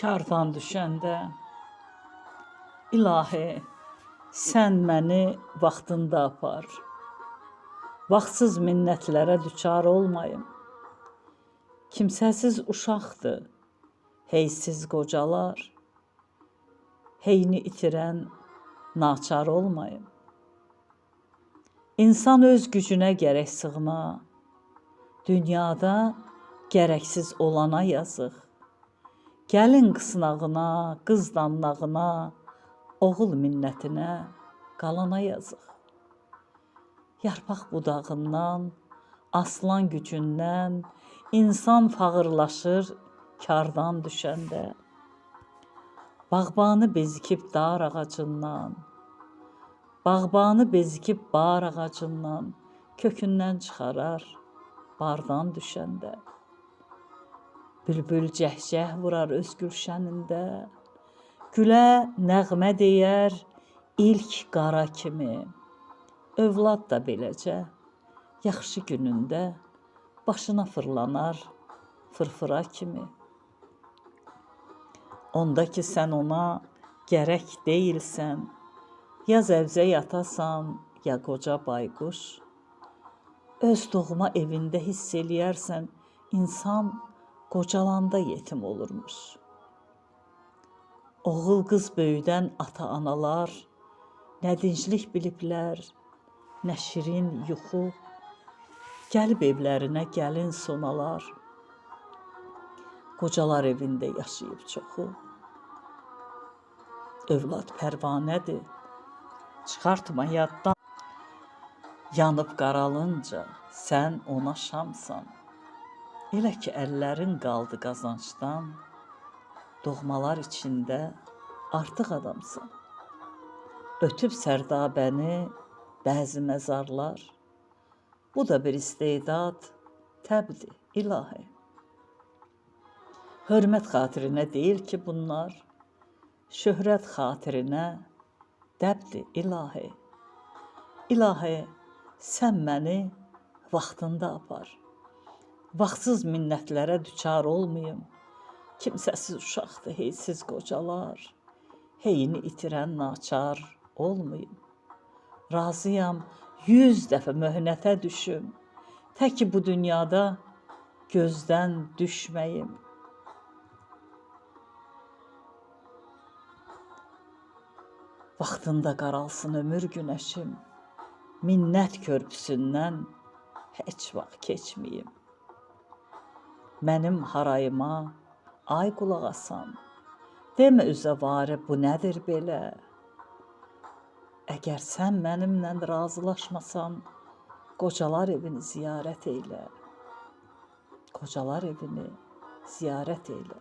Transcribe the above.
Kardan düşəndə ilahi sən məni vaxtında apar. Vaxtsız minnətlərə düçar olmayım. Kimsəsiz uşaqdır, heysiz qocalar. Heyni itirən naçar olmayım. İnsan öz gücünə gərək sığına, dünyada gərəksiz olana yazıq. Gəlin qısnağına, qız danlağına, oğul minnətinə, qalana yazıq. Yarpaq budağından, aslan gücündən, insan fağırlaşır kardan düşəndə. Bağbanı bezikib dar ağacından, bağbanı bezikib bar ağacından, kökündən çıxarar bardan düşəndə. Bülbül cəhcəh vurar öz gülşənində, gülə nəğmə deyər ilk qara kimi. Övlad da beləcə yaxşı günündə başına fırlanar fırfıra kimi. Onda ki sən ona gərək deyilsən, ya zəvzə yatasan, ya qoca bayquş. Öz doğma evində hiss eləyərsən, insan qocalanda yetim olurmuş. Oğul qız böyüdən ata-analar, nə dinclik biliblər, nə şirin yuxu, gəlib evlərinə gəlin sonalar. Qocalar evində yaşayıb çoxu. Övlad pərvanədir, çıxartma yaddan. Yanıb qaralınca sən ona şamsan. Elə ki əllərin qaldı qazancdan, doğmalar içində artıq adamsan. Ötüb sərdabəni bəzi məzarlar, bu da bir istedad, təbdir ilahi. Hörmət xatirinə deyil ki bunlar, şöhrət xatirinə dəbdir ilahi. İlahi, sən məni vaxtında apar. Vaxtsız minnətlərə düçar olmayım. Kimsəsiz uşaqdır, heysiz qocalar. Heyini itirən naçar olmayım. Razıyam 100 dəfə möhnətə düşüm. Təki bu dünyada gözdən düşməyim. Vaxtında qaralsın ömür günəşim. Minnət körpüsündən heç vaxt keçməyim. Mənim harayıma ay qulaq asan. Demə üzə varı bu nədir belə? Əgər sən mənimlə razılaşmasan, qocalar evini ziyarət eylə. Qocalar evini ziyarət eylə.